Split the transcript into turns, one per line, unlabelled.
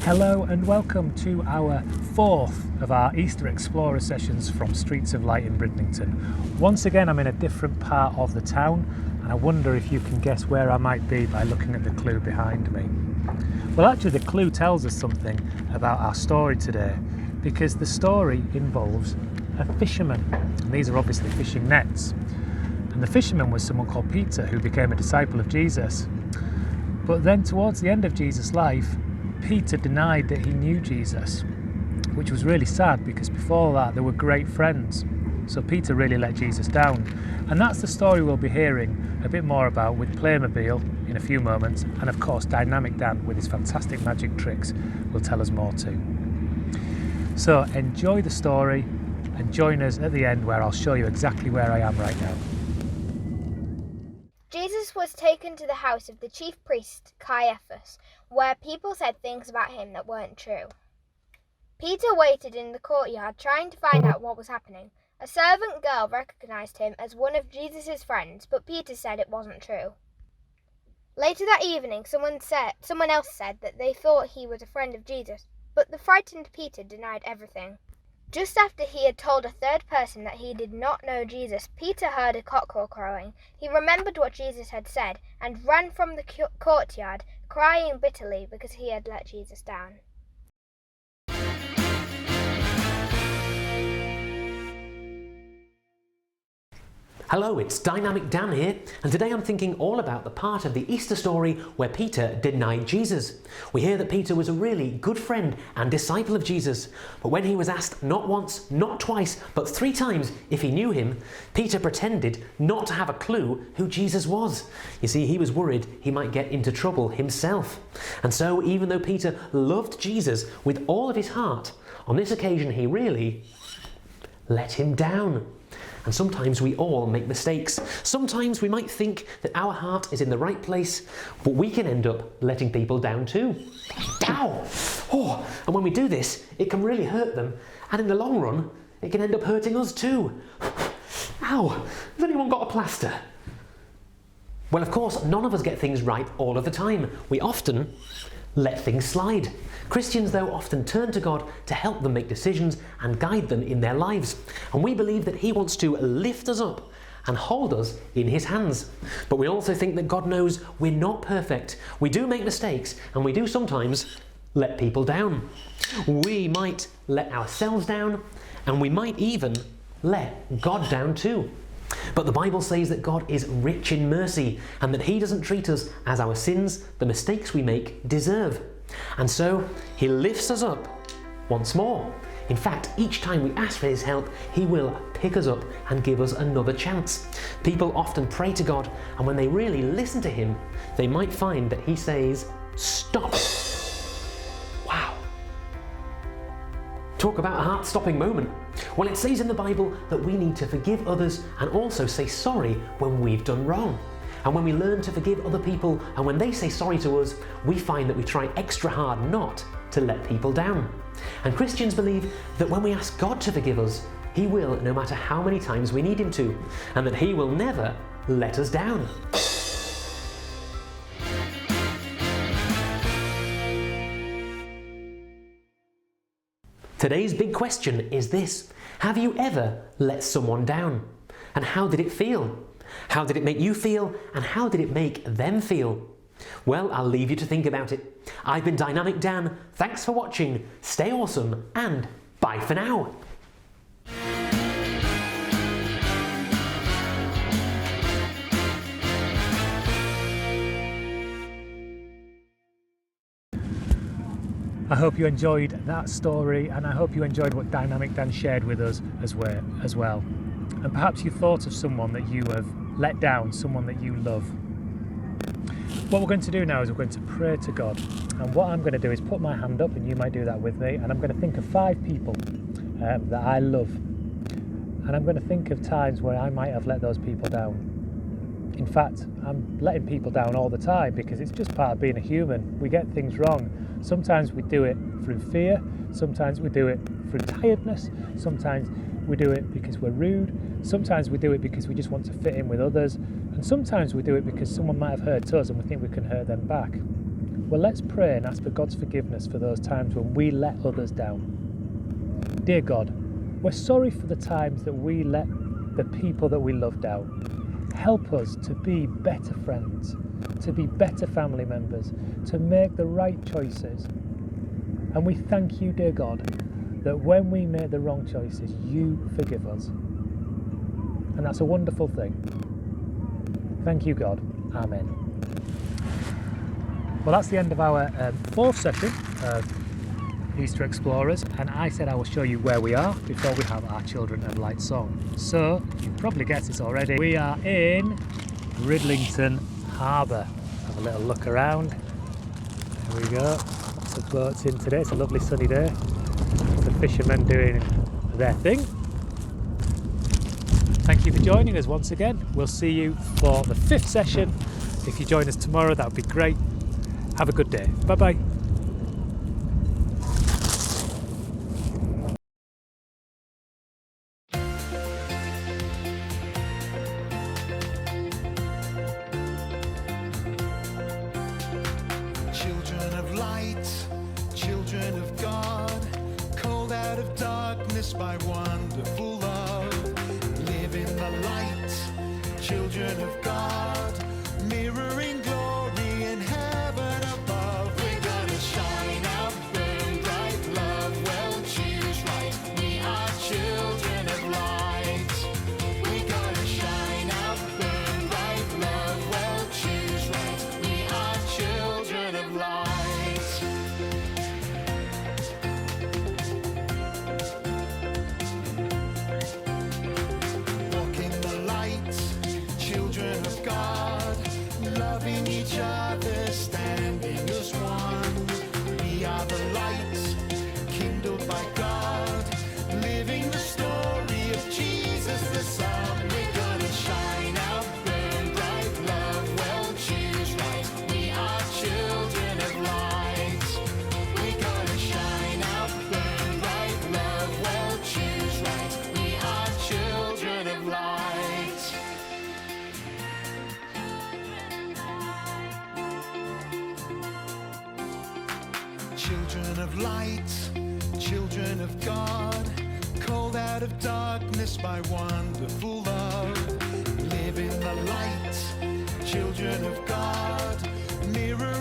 Hello and welcome to our fourth of our Easter Explorer sessions from Streets of Light in Bridlington. Once again, I'm in a different part of the town, and I wonder if you can guess where I might be by looking at the clue behind me. Well, actually the clue tells us something about our story today, because the story involves a fisherman, and these are obviously fishing nets. And the fisherman was someone called Peter, who became a disciple of Jesus. But then towards the end of Jesus' life, Peter denied that he knew Jesus, which was really sad because before that they were great friends. So Peter really let Jesus down. And that's the story we'll be hearing a bit more about with Playmobil in a few moments, and of course Dynamic Dan with his fantastic magic tricks will tell us more too. So enjoy the story and join us at the end where I'll show you exactly where I am right now.
Jesus was taken to the house of the chief priest Caiaphas, where people said things about him that weren't true. Peter waited in the courtyard trying to find out what was happening. A servant girl recognized him as one of Jesus' friends, but Peter said it wasn't true. Later that evening, someone else said that they thought he was a friend of Jesus, but the frightened Peter denied everything. Just after he had told a third person that he did not know Jesus, Peter heard a cockerel crowing. He remembered what Jesus had said and ran from the courtyard, crying bitterly because he had let Jesus down.
Hello, it's Dynamic Dan here, and today I'm thinking all about the part of the Easter story where Peter denied Jesus. We hear that Peter was a really good friend and disciple of Jesus, but when he was asked not once, not twice, but 3 times if he knew him, Peter pretended not to have a clue who Jesus was. You see, he was worried he might get into trouble himself. And so, even though Peter loved Jesus with all of his heart, on this occasion he really let him down. And sometimes we all make mistakes. Sometimes we might think that our heart is in the right place, but we can end up letting people down too. Ow! Oh, and when we do this, it can really hurt them. And in the long run, it can end up hurting us too. Ow! Has anyone got a plaster? Well, of course, none of us get things right all of the time. We often let things slide. Christians, though, often turn to God to help them make decisions and guide them in their lives. And we believe that He wants to lift us up and hold us in His hands. But we also think that God knows we're not perfect. We do make mistakes, and we do sometimes let people down. We might let ourselves down, and we might even let God down too. But the Bible says that God is rich in mercy, and that He doesn't treat us as our sins, the mistakes we make, deserve. And so He lifts us up once more. In fact, each time we ask for His help, He will pick us up and give us another chance. People often pray to God, and when they really listen to Him, they might find that He says, "Stop." Wow. Talk about a heart-stopping moment. Well, it says in the Bible that we need to forgive others and also say sorry when we've done wrong. And when we learn to forgive other people and when they say sorry to us, we find that we try extra hard not to let people down. And Christians believe that when we ask God to forgive us, He will no matter how many times we need Him to, and that He will never let us down. Today's big question is this: have you ever let someone down? And how did it feel? How did it make you feel? And how did it make them feel? Well, I'll leave you to think about it. I've been Dynamic Dan. Thanks for watching. Stay awesome, and bye for now.
I hope you enjoyed that story, and I hope you enjoyed what Dynamic Dan shared with us as well. And perhaps you thought of someone that you have let down, someone that you love. What we're going to do now is we're going to pray to God. And what I'm going to do is put my hand up, and you might do that with me, and I'm going to think of 5 people that I love. And I'm going to think of times where I might have let those people down. In fact, I'm letting people down all the time because it's just part of being a human. We get things wrong. Sometimes we do it through fear, sometimes we do it through tiredness, sometimes we do it because we're rude, sometimes we do it because we just want to fit in with others, and sometimes we do it because someone might have hurt us and we think we can hurt them back. Well, let's pray and ask for God's forgiveness for those times when we let others down. Dear God, we're sorry for the times that we let the people that we love down. Help us to be better friends, to be better family members, to make the right choices. And we thank you, dear God, that when we make the wrong choices, you forgive us. And that's a wonderful thing. Thank you, God. Amen. Well, that's the end of our fourth session of Easter Explorers, and I said I will show you where we are before we have our Children of Light song. So, you probably guessed this already, we are in Bridlington Harbour. Have a little look around. There we go. Lots of boats in today. It's a lovely sunny day. The fishermen doing their thing. Thank you for joining us once again. We'll see you for the fifth session. If you join us tomorrow, that would be great. Have a good day. Bye-bye.
Children of light, children of God, called out of darkness by wonderful love. Live in the light, children of God, mirroring glory in heaven above. We're gonna shine out, burn bright, love well, choose right. We are children of light. We're gonna shine out, burn bright, love well, choose right. We are children of light. Walk in the light, children of God, loving each other, standing as one. We are the light, kindled by God, living the story of Jesus the Son. We're gonna shine out, burn bright, love well, choose right. We are children of light. We're gonna shine out, burn bright, love well, choose right. We are children of light. Children of light, children of God, called out of darkness by wonderful love. Live in the light, children of God, mirror